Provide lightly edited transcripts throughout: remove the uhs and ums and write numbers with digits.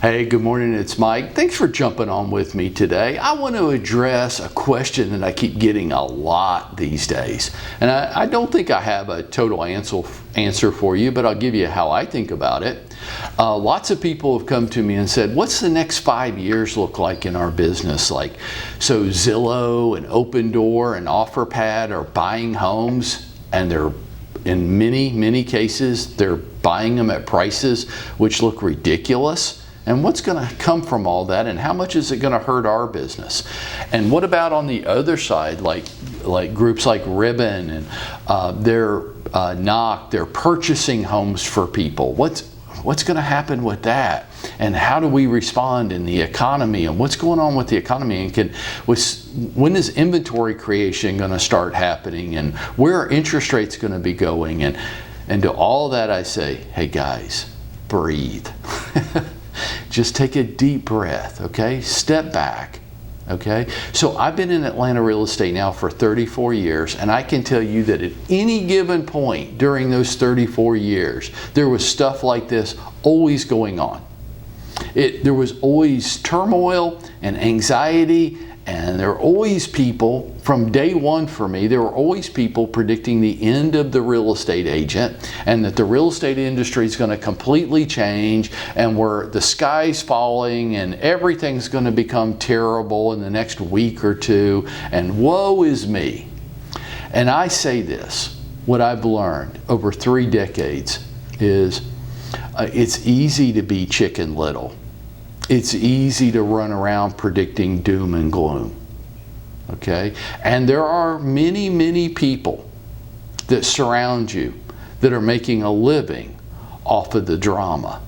Hey, good morning, it's Mike. Thanks for jumping on with me today. I want to address a question that I keep getting a lot these days. And I don't think I have a total answer for you, but I'll give you how I think about it. Lots of people have come to me and said, what's the next 5 years look like in our business? So Zillow and Open Door and OfferPad are buying homes, and they're in many cases, they're buying them at prices which look ridiculous. And what's going to come from all that, and how much is it going to hurt our business? And what about on the other side, like groups like Ribbon and they're Knock, they're purchasing homes for people. What's going to happen with that? And how do we respond in the economy? And what's going on with the economy? And when is inventory creation going to start happening? And where are interest rates going to be going? And to all that I say, hey guys, breathe. Just take a deep breath, okay? Step back, okay? So I've been in Atlanta real estate now for 34 years, and I can tell you that at any given point during those 34 years, there was stuff like this always going on. There was always turmoil and anxiety, and there were always people, from day one for me, there were always people predicting the end of the real estate agent, and that the real estate industry is going to completely change, and where the sky's falling and everything's going to become terrible in the next week or two, and woe is me. And I say this, what I've learned over 3 decades is it's easy to be Chicken Little. It's easy to run around predicting doom and gloom, okay? And there are many people that surround you that are making a living off of the drama.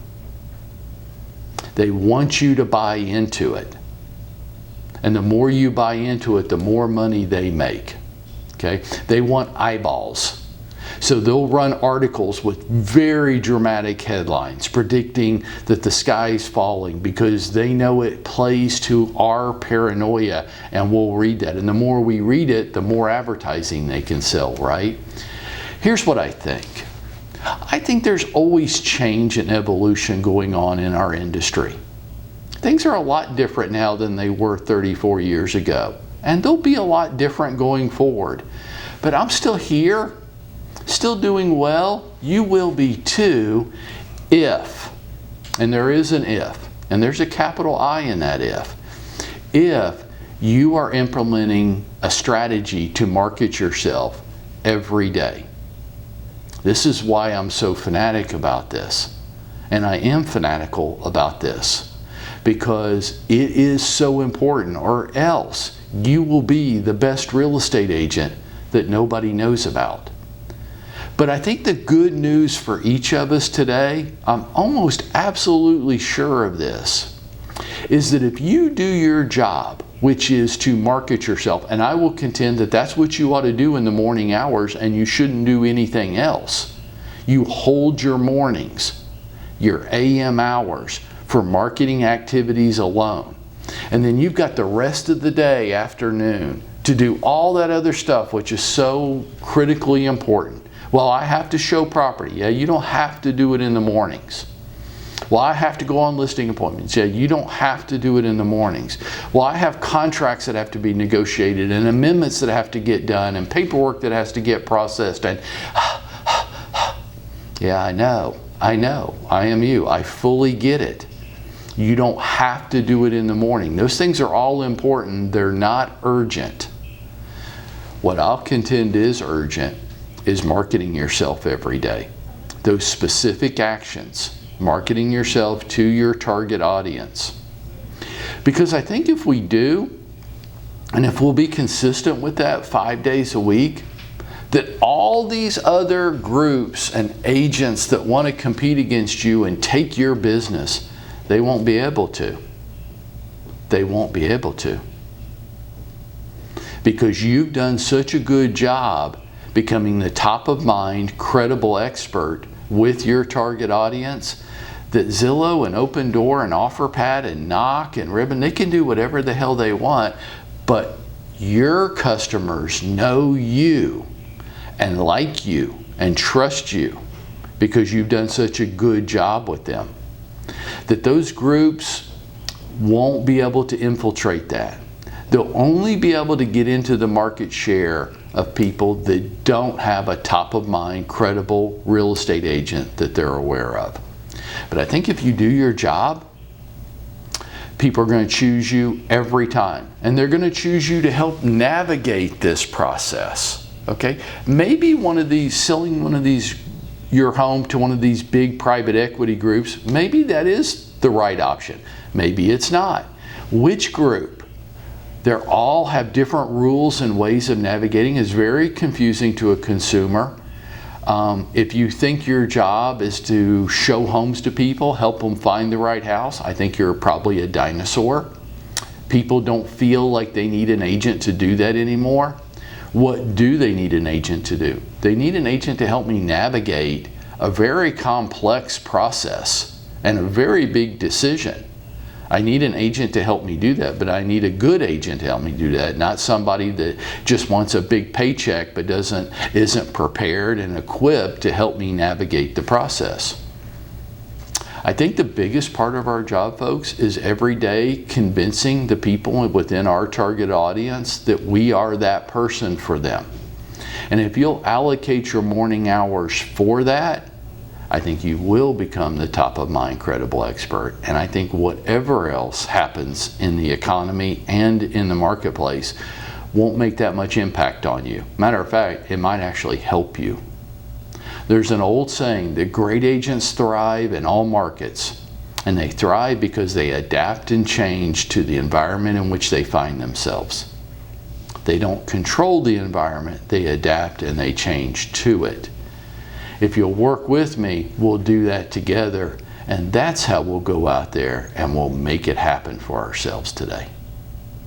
They want you to buy into it. And the more you buy into it, the more money they make, okay? They want eyeballs. So they'll run articles with very dramatic headlines predicting that the sky is falling because they know it plays to our paranoia, and we'll read that. And the more we read it, the more advertising they can sell, right? Here's what I think. I think there's always change and evolution going on in our industry. Things are a lot different now than they were 34 years ago. And they'll be a lot different going forward. But I'm still here. Still doing well. You will be too if, and there is an if, and there's a capital I in that if you are implementing a strategy to market yourself every day. This is why I'm so fanatic about this. And I am fanatical about this because it is so important, or else you will be the best real estate agent that nobody knows about. But I think the good news for each of us today, I'm almost absolutely sure of this, is that if you do your job, which is to market yourself, and I will contend that that's what you ought to do in the morning hours, and you shouldn't do anything else. You hold your mornings, your AM hours, for marketing activities alone. And then you've got the rest of the day, afternoon, to do all that other stuff which is so critically important. Well, I have to show property. Yeah, you don't have to do it in the mornings. Well, I have to go on listing appointments. Yeah, you don't have to do it in the mornings. Well, I have contracts that have to be negotiated, and amendments that have to get done, and paperwork that has to get processed. And yeah, I know. I am you. I fully get it. You don't have to do it in the morning. Those things are all important. They're not urgent. What I'll contend is urgent is marketing yourself every day. Those specific actions, marketing yourself to your target audience. Because I think if we do, and if we'll be consistent with that 5 days a week, that all these other groups and agents that want to compete against you and take your business, they won't be able to. They won't be able to. Because you've done such a good job becoming the top of mind, credible expert with your target audience, that Zillow and Open Door and OfferPad and Knock and Ribbon, they can do whatever the hell they want, but your customers know you and like you and trust you because you've done such a good job with them. that those groups won't be able to infiltrate that. They'll only be able to get into the market share of people that don't have a top-of-mind, credible real estate agent that they're aware of. But I think if you do your job, people are going to choose you every time. And they're going to choose you to help navigate this process. Okay? Maybe selling one of these, your home to one of these big private equity groups, maybe that is the right option. Maybe it's not. Which group? They all have different rules and ways of navigating. It's very confusing to a consumer. If you think your job is to show homes to people, help them find the right house, I think you're probably a dinosaur. People don't feel like they need an agent to do that anymore. What do they need an agent to do? They need an agent to help me navigate a very complex process and a very big decision. I need an agent to help me do that, but I need a good agent to help me do that, not somebody that just wants a big paycheck but isn't prepared and equipped to help me navigate the process. I think the biggest part of our job, folks, is every day convincing the people within our target audience that we are that person for them. And if you'll allocate your morning hours for that, I think you will become the top-of-mind credible expert. And I think whatever else happens in the economy and in the marketplace won't make that much impact on you. Matter of fact, it might actually help you. There's an old saying that great agents thrive in all markets. And they thrive because they adapt and change to the environment in which they find themselves. They don't control the environment, they adapt and they change to it. If you'll work with me, we'll do that together, and that's how we'll go out there and we'll make it happen for ourselves today.